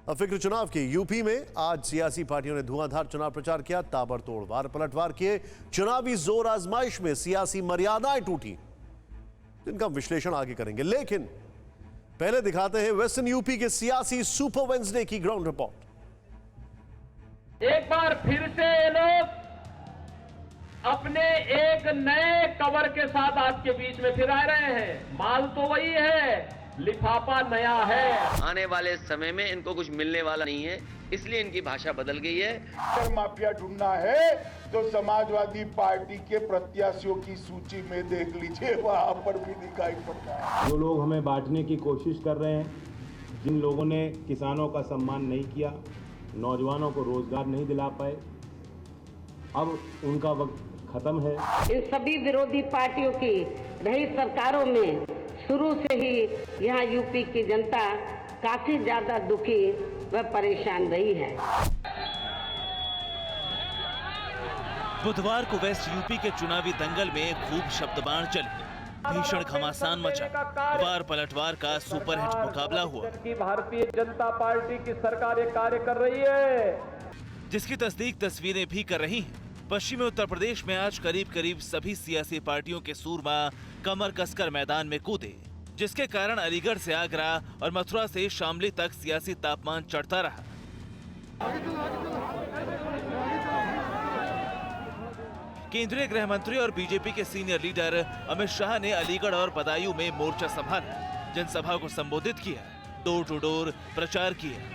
फिक्र चुनाव की यूपी में आज सियासी पार्टियों ने धुआंधार चुनाव प्रचार किया, ताबड़तोड़ वार पलटवार किए। चुनावी जोर आजमाइश में सियासी मर्यादाएं टूटी, जिनका विश्लेषण आगे करेंगे। लेकिन पहले दिखाते हैं वेस्टर्न यूपी के सियासी सुपर वेडनेसडे की ग्राउंड रिपोर्ट। एक बार फिर से ये लोग अपने एक नए कवर के साथ आपके बीच में फिर आ रहे हैं। माल तो वही है, लिफाफा नया है। आने वाले समय में इनको कुछ मिलने वाला नहीं है, इसलिए इनकी भाषा बदल गई है। अगर माफिया ढूंढना है तो समाजवादी पार्टी के प्रत्याशियों की सूची में देख लीजिए, वहां पर भी दिखाई पड़ता है। जो लोग हमें बांटने की कोशिश कर रहे हैं, जिन लोगों ने किसानों का सम्मान नहीं किया, नौजवानों को रोजगार नहीं दिला पाए, अब उनका वक्त खत्म है। इन सभी विरोधी पार्टियों की रही सरकारों में शुरू से ही यहाँ यूपी की जनता काफी ज्यादा दुखी व परेशान रही है। बुधवार को वेस्ट यूपी के चुनावी दंगल में खूब शब्दबाण चले, भीषण घमासान मचा, वार पलटवार का सुपरहिट मुकाबला हुआ। भारतीय जनता पार्टी की सरकार ये कार्य कर रही है, जिसकी तस्दीक तस्वीरें भी कर रही हैं। पश्चिमी उत्तर प्रदेश में आज करीब करीब सभी सियासी पार्टियों के सूरमा कमर कसकर मैदान में कूदे, जिसके कारण अलीगढ़ से आगरा और मथुरा से शामली तक सियासी तापमान चढ़ता रहा। केंद्रीय गृह मंत्री और बीजेपी के सीनियर लीडर अमित शाह ने अलीगढ़ और बदायूं में मोर्चा संभाला, जनसभा को संबोधित किया, डोर टू डोर प्रचार किया।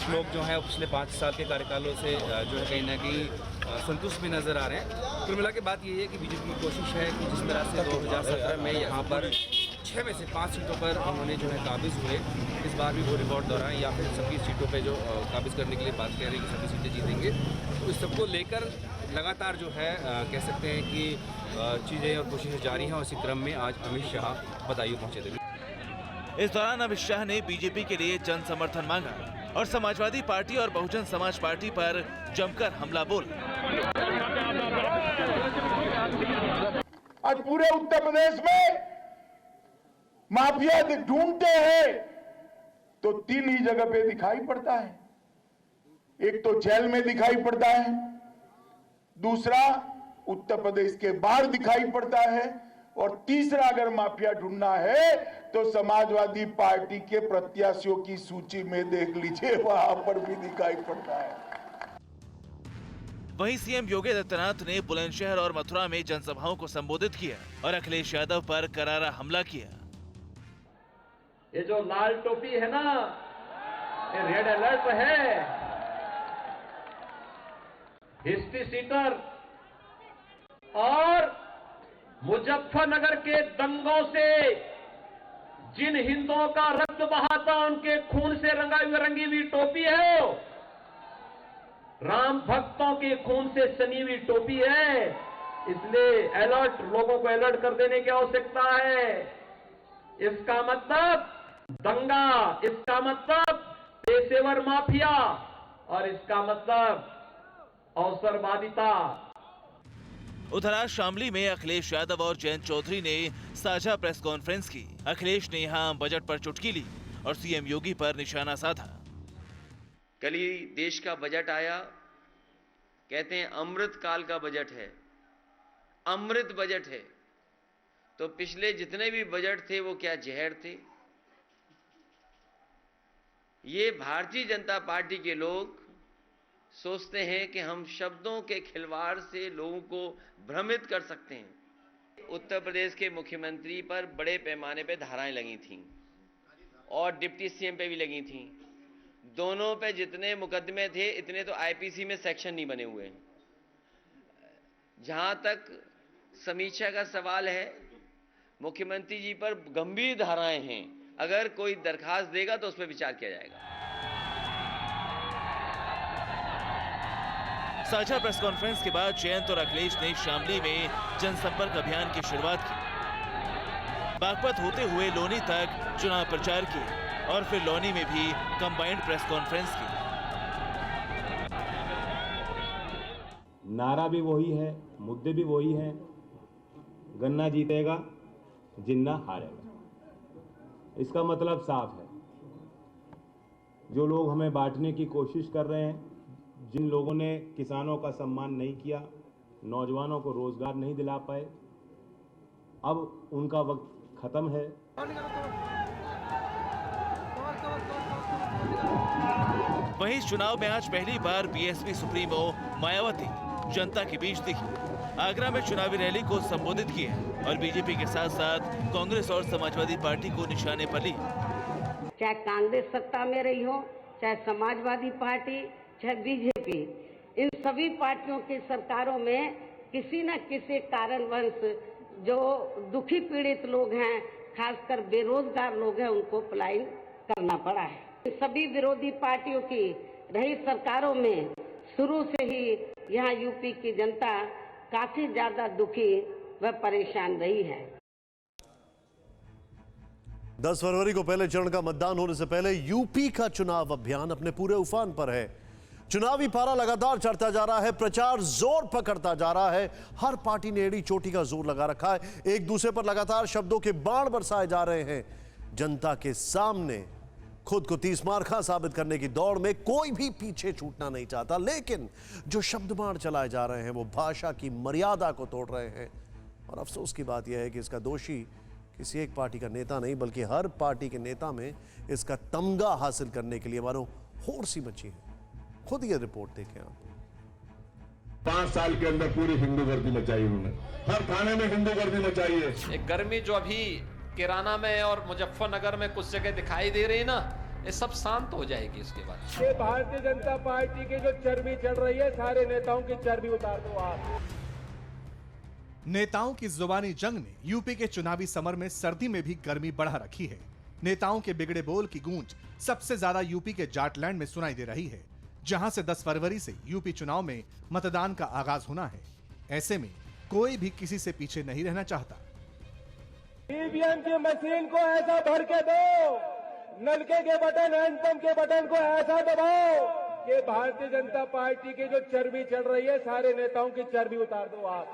लोग जो है पिछले 5 साल के कार्यकालों से जो है कहीं ना कहीं संतुष्ट भी नजर आ रहे हैं। कुल मिला के बात ये है कि बीजेपी की कोशिश है कि जिस तरह से 2017 में यहाँ पर 6 में से 5 सीटों पर उन्होंने जो है काबिज हुए, इस बार भी वो रिकॉर्ड दोहराएं या फिर सभी सीटों पे जो काबिज करने के लिए बात कह रहे हैं कि सभी सीटें जीतेंगे। तो इस सबको लेकर लगातार जो है कह सकते हैं कि चीज़ें और कोशिशें जारी हैं और इसी क्रम में आज अमित शाह बदायूं पहुँचे थे। इस दौरान अमित शाह ने बीजेपी के लिए जन समर्थन मांगा और समाजवादी पार्टी और बहुजन समाज पार्टी पर जमकर हमला बोला। आज पूरे उत्तर प्रदेश में माफिया ढूंढते हैं तो 3 ही जगह पे दिखाई पड़ता है। एक तो जेल में दिखाई पड़ता है, दूसरा उत्तर प्रदेश के बाहर दिखाई पड़ता है, और तीसरा अगर माफिया ढूंढना है तो समाजवादी पार्टी के प्रत्याशियों की सूची में देख लीजिए, वहां पर भी दिखाई पड़ता है। वहीं सीएम योगी आदित्यनाथ ने बुलंदशहर और मथुरा में जनसभाओं को संबोधित किया और अखिलेश यादव पर करारा हमला किया। ये जो लाल टोपी है ना, ये रेड अलर्ट है। हिस्ट्री सीटर और मुजफ्फरनगर के दंगों से जिन हिंदुओं का रक्त बहा था, उनके खून से रंगी हुई टोपी है। राम भक्तों के खून से सनी हुई टोपी है। इसलिए अलर्ट, लोगों को अलर्ट कर देने की आवश्यकता है। इसका मतलब दंगा, इसका मतलब पेशेवर माफिया, और इसका मतलब अवसरवादिता। उधर आज शामली में अखिलेश यादव और जयंत चौधरी ने साझा प्रेस कॉन्फ्रेंस की। अखिलेश ने यहां बजट पर चुटकी ली और सीएम योगी पर निशाना साधा। कल ही देश का बजट आया, कहते हैं अमृत काल का बजट है, अमृत बजट है। तो पिछले जितने भी बजट थे वो क्या जहर थे। ये भारतीय जनता पार्टी के लोग सोचते हैं कि हम शब्दों के खिलवाड़ से लोगों को भ्रमित कर सकते हैं। उत्तर प्रदेश के मुख्यमंत्री पर बड़े पैमाने पे धाराएं लगी थीं और डिप्टी सीएम पे भी लगी थीं। दोनों पे जितने मुकदमे थे, इतने तो आईपीसी में सेक्शन नहीं बने हुए। जहां तक समीक्षा का सवाल है, मुख्यमंत्री जी पर गंभीर धाराएं हैं। अगर कोई दरखास्त देगा तो उस पर विचार किया जाएगा। साझा प्रेस कॉन्फ्रेंस के बाद जयंत और अखिलेश ने शामली में जनसंपर्क अभियान की शुरुआत की। बागपत होते हुए लोनी तक चुनाव प्रचार किए और फिर लोनी में भी कंबाइंड प्रेस कॉन्फ्रेंस की। नारा भी वही है, मुद्दे भी वही हैं। गन्ना जीतेगा, जिन्ना हारेगा। इसका मतलब साफ है, जो लोग हमें बांटने की कोशिश कर रहे हैं, जिन लोगों ने किसानों का सम्मान नहीं किया, नौजवानों को रोजगार नहीं दिला पाए, अब उनका वक्त खत्म है। वहीं इस चुनाव में आज पहली बार बीएसपी सुप्रीमो मायावती जनता के बीच दिखी। आगरा में चुनावी रैली को संबोधित किया और बीजेपी के साथ साथ कांग्रेस और समाजवादी पार्टी को निशाने पर लिया। चाहे कांग्रेस सत्ता में रही हो, चाहे समाजवादी पार्टी, चाहे बीजेपी, इन सभी पार्टियों की सरकारों में किसी न किसी कारणवश जो दुखी पीड़ित लोग हैं, खासकर बेरोजगार लोग हैं, उनको पलायन करना पड़ा है। सभी विरोधी पार्टियों की रही सरकारों में शुरू से ही यहाँ यूपी की जनता काफी ज्यादा दुखी व परेशान रही है। 10 फरवरी को पहले चरण का मतदान होने से पहले यूपी का चुनाव अभियान अपने पूरे उफान पर है। चुनावी पारा लगातार चढ़ता जा रहा है, प्रचार जोर पकड़ता जा रहा है। हर पार्टी ने एड़ी चोटी का जोर लगा रखा है, एक दूसरे पर लगातार शब्दों के बाण बरसाए जा रहे हैं। जनता के सामने खुद को 30 मार्का साबित करने की दौड़ में कोई भी पीछे छूटना नहीं चाहता, लेकिन जो शब्द बाण चलाए जा रहे हैं वो भाषा की मर्यादा को तोड़ रहे हैं। और अफसोस की बात यह है कि इसका दोषी किसी एक पार्टी का नेता नहीं, बल्कि हर पार्टी के नेता में इसका तमगा हासिल करने के लिए मानो होड़ सी मची है। खुद ये रिपोर्ट देखें आप। 5 साल के अंदर पूरी हिंदू गर्दी मचाई उन्होंने, हर थाने में हिंदू गर्दी मचाई है। एक गर्मी जो अभी किराना में और मुजफ्फरनगर में कुछ जगह दिखाई दे रही है ना, ये सब शांत हो जाएगी इसके बाद। ये भारतीय जनता पार्टी की जो चर्बी चढ़ रही है, सारे नेताओं की चर्बी उतार दो आप। नेताओं की जुबानी जंग ने यूपी के चुनावी समर में सर्दी में भी गर्मी बढ़ा रखी है। नेताओं के बिगड़े बोल की गूंज सबसे ज्यादा यूपी के जाटलैंड में सुनाई दे रही है, जहां से 10 फरवरी से यूपी चुनाव में मतदान का आगाज होना है। ऐसे में कोई भी किसी से पीछे नहीं रहना चाहता। ईवीएम की मशीन को ऐसा भर के दो, नलके के बटन, हैंडपंप के बटन को ऐसा दबाओ कि भारतीय जनता पार्टी की जो चर्बी चढ़ रही है, सारे नेताओं की चर्बी उतार दो आप।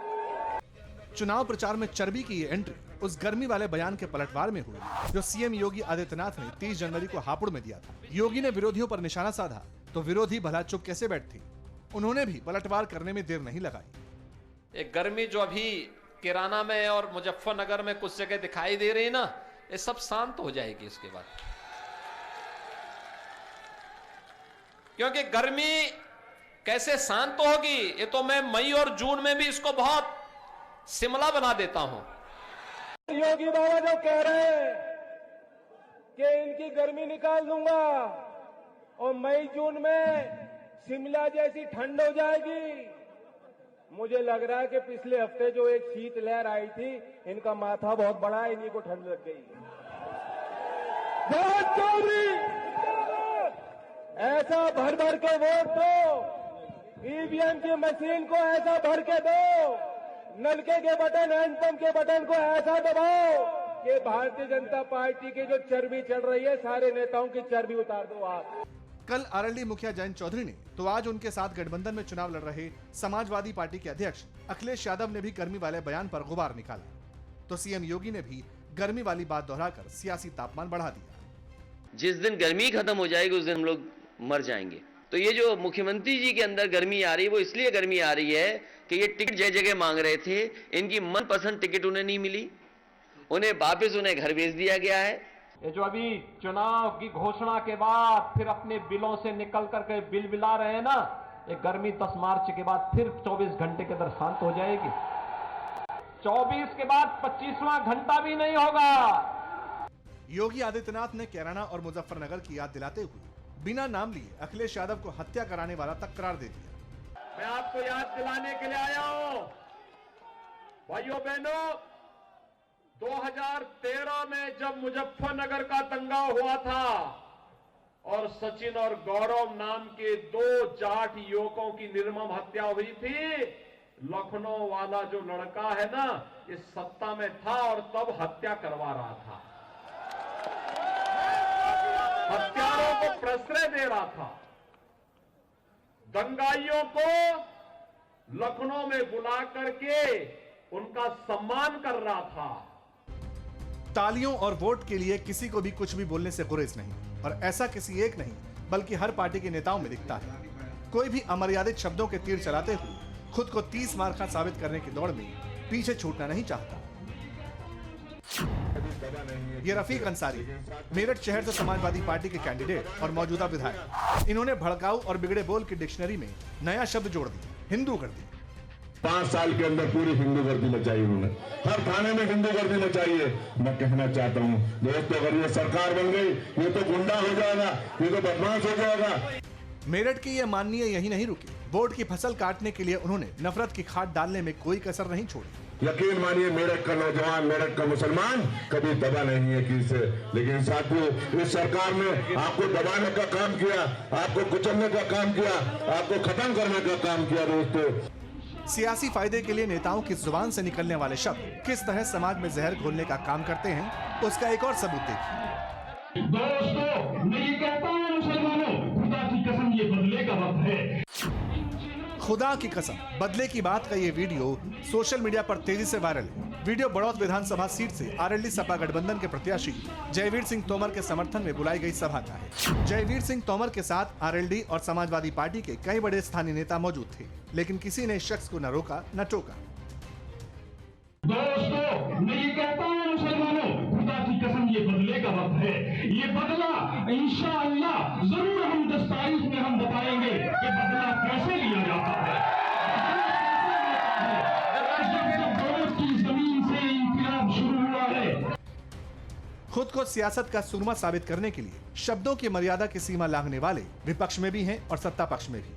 चुनाव प्रचार में चर्बी की ये एंट्री उस गर्मी वाले बयान के पलटवार में हुई जो सीएम योगी आदित्यनाथ ने 30 जनवरी को हापुड़ में दिया था। योगी ने विरोधियों पर निशाना साधा तो विरोधी भला चुप कैसे बैठते। उन्होंने भी पलटवार करने में देर नहीं लगाई। एक गर्मी जो अभी किराना में और मुजफ्फरनगर में कुछ जगह दिखाई दे रही है ना, ये सब शांत हो जाएगी इसके बाद। क्योंकि गर्मी कैसे शांत होगी, ये तो मैं मई और जून में भी इसको बहुत शिमला बना देता हूं। योगी बाबा जो कह रहे हैं कि इनकी गर्मी निकाल दूंगा और मई जून में शिमला जैसी ठंड हो जाएगी, मुझे लग रहा है कि पिछले हफ्ते जो एक शीत लहर आई थी, इनका माथा बहुत बड़ा है, इन्हीं को ठंड लग गई। बहुत चोरी, ऐसा भर भर के वोट दो, ईवीएम की मशीन को ऐसा भर के दो, नलके के बटन, हैंडपंप के बटन को ऐसा दबाओ कि भारतीय जनता पार्टी की जो चर्बी चढ़ रही है, सारे नेताओं की चर्बी उतार दो आप। कल आरएलडी मुखिया जयंत चौधरी ने तो आज उनके साथ गठबंधन में चुनाव लड़ रहे समाजवादी पार्टी के अध्यक्ष अखिलेश यादव ने भी गर्मी वाले बयान पर गुबार निकाला। तो सीएम योगी ने भी गर्मी वाली बात दोहराकर सियासी तापमान बढ़ा दिया। जिस दिन गर्मी खत्म हो जाएगी उस दिन हम लोग मर जाएंगे। तो ये जो मुख्यमंत्री जी के अंदर गर्मी आ रही है, वो इसलिए गर्मी आ रही है कि ये टिकट जगह जगह मांग रहे थे, इनकी मनपसंद टिकट उन्हें नहीं मिली, उन्हें वापस उन्हें घर भेज दिया गया है। ये जो अभी चुनाव की घोषणा के बाद फिर अपने बिलों से निकल करके बिल बिला रहे हैं ना, ये गर्मी 10 मार्च के बाद फिर 24 घंटे के अंदर शांत हो जाएगी। 24 के बाद 25वां घंटा भी नहीं होगा। योगी आदित्यनाथ ने कैराना और मुजफ्फरनगर की याद दिलाते हुए बिना नाम लिए अखिलेश यादव को हत्या कराने वाला तक करार दे दिया। मैं आपको याद दिलाने के लिए आया हूं, भाइयों बहनों, 2013 में जब मुजफ्फरनगर का दंगा हुआ था और सचिन और गौरव नाम के 2 जाट युवकों की निर्मम हत्या हुई थी, लखनऊ वाला जो लड़का है ना, इस सत्ता में था और तब हत्या करवा रहा था, हत्यारों को प्रश्रय दे रहा था, दंगाइयों को लखनऊ में बुला करके उनका सम्मान कर रहा था। तालियों और वोट के लिए किसी को भी कुछ भी बोलने से गुरेज नहीं, और ऐसा किसी एक नहीं बल्कि हर पार्टी के नेताओं में दिखता है। कोई भी अमर्यादित शब्दों के तीर चलाते हुए खुद को 30 मार का साबित करने की दौड़ में पीछे छूटना नहीं चाहता। ये रफीक अंसारी, मेरठ शहर से समाजवादी पार्टी के कैंडिडेट और मौजूदा विधायक। इन्होंने भड़काऊ और बिगड़े बोल की डिक्शनरी में नया शब्द जोड़ दिया, हिंदू कर दी। 5 साल के अंदर पूरी हिंदू गर्दी मचाई उन्होंने, हर थाने में हिंदू गर्दी मचाई है। मैं कहना चाहता हूँ दोस्तों, अगर ये सरकार बन गई ये तो गुंडा हो जाएगा, ये तो बदमाश हो जाएगा। मेरठ की ये माननीय यही नहीं रुकी, वोट की फसल काटने के लिए उन्होंने नफरत की खाद डालने में कोई कसर नहीं छोड़ी। यकीन मानिए मेरठ का नौजवान, मेरठ का मुसलमान कभी दबा नहीं है किसी से, लेकिन साथियों इस सरकार ने आपको दबाने का काम किया, आपको कुचलने का काम किया, आपको खत्म करने का काम किया। दोस्तों, सियासी फायदे के लिए नेताओं की जुबान से निकलने वाले शब्द किस तरह समाज में जहर घोलने का काम करते हैं, उसका एक और सबूत देखिए। दोस्तों, मैं ये कहता हूं मुसलमानों, खुदा की कसम ये बदले का वक्त है। खुदा की कसम, बदले की बात का ये वीडियो सोशल मीडिया पर तेजी से वायरल है। वीडियो बड़ौत विधानसभा सीट से आरएलडी सपा गठबंधन के प्रत्याशी जयवीर सिंह तोमर के समर्थन में बुलाई गई सभा का है। जयवीर सिंह तोमर के साथ आरएलडी और समाजवादी पार्टी के कई बड़े स्थानीय नेता मौजूद थे, लेकिन किसी ने इस शख्स को न रोका न टोका। दोस्तों, मैं ये कहता हूं मुसलमानों, खुदा की कसम ये बदले का वक्त है। ये बदला इंशाअल्लाह जरूर हम 10 तारीख में हम बताएंगे कि बदला कैसे लिया जाता है। जब की जमीन से इंकलाब शुरू हुआ है। खुद को सियासत का सुरमा साबित करने के लिए शब्दों की मर्यादा की सीमा लांघने वाले विपक्ष में भी हैं और सत्ता पक्ष में भी।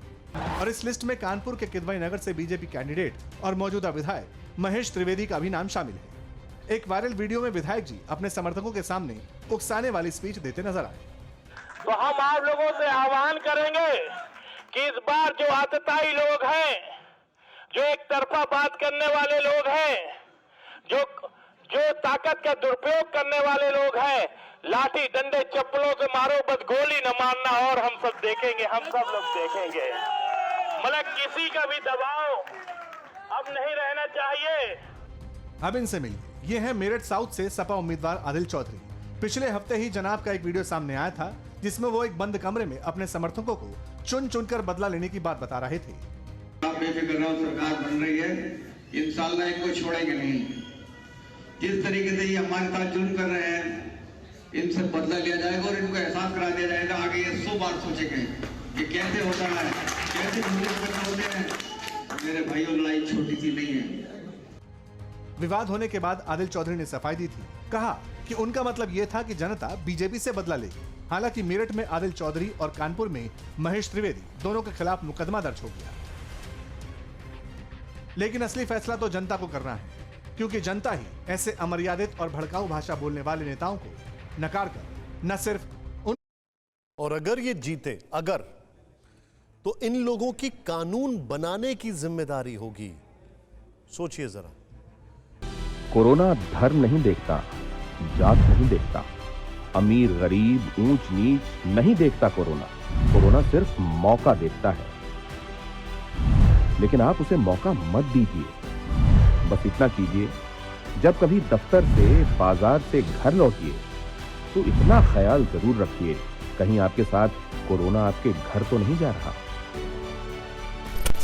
और इस लिस्ट में कानपुर के किदवई नगर से बीजेपी कैंडिडेट और मौजूदा विधायक महेश त्रिवेदी का भी नाम शामिल है। एक वायरल वीडियो में विधायक जी अपने समर्थकों के सामने उकसाने वाली स्पीच देते नजर आए। तो हम आप लोगों से आह्वान करेंगे कि इस बार जो आतताई लोग हैं, जो एक तरफा बात करने वाले लोग हैं, जो ताकत का दुरुपयोग करने वाले लोग हैं, लाठी डंडे चप्पलों से मारो बस गोली न मारना, और हम सब देखेंगे, हम सब लोग देखेंगे। मतलब किसी का भी दबाव अब नहीं रहना चाहिए। अब इनसे मिलिए। ये है मेरठ साउथ से सपा उम्मीदवार आदिल चौधरी। पिछले हफ्ते ही जनाब का एक वीडियो सामने आया था जिसमें वो एक बंद कमरे में अपने समर्थकों को चुन चुनकर बदला लेने की बात बता रहे थे। आप बेफिक्र रहो, सरकार बन रही है, इंशाअल्लाह इनको छोड़ेंगे नहीं। जिस तरीके से ये हमारे साथ जुल्म कर रहे हैं, इनसे बदला लिया जाएगा और इनको एहसास करा दिया जाएगा। आगे ये 100 बार सोचेंगे कि कैसे होता है, कैसे होते हैं। मेरे भाइयों, लड़ाई छोटी सी नहीं है। विवाद होने के बाद आदिल चौधरी ने सफाई दी थी, कहा कि उनका मतलब यह था कि जनता बीजेपी से बदला लेगी। हालांकि मेरठ में आदिल चौधरी और कानपुर में महेश त्रिवेदी दोनों के खिलाफ मुकदमा दर्ज हो गया। लेकिन असली फैसला तो जनता को करना है, क्योंकि जनता ही ऐसे अमर्यादित और भड़काऊ भाषा बोलने वाले नेताओं को नकार कर न सिर्फ उन और अगर ये जीते तो इन लोगों की कानून बनाने की जिम्मेदारी होगी। सोचिए जरा। कोरोना धर्म नहीं देखता, जात नहीं देखता, अमीर गरीब ऊंच नीच नहीं देखता। कोरोना सिर्फ मौका देखता है, लेकिन आप उसे मौका मत दीजिए। बस इतना कीजिए, जब कभी दफ्तर से बाजार से घर लौटिए तो इतना ख्याल जरूर रखिए कहीं आपके साथ कोरोना आपके घर तो नहीं जा रहा।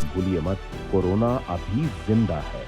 भूलिए मत, कोरोना अभी जिंदा है।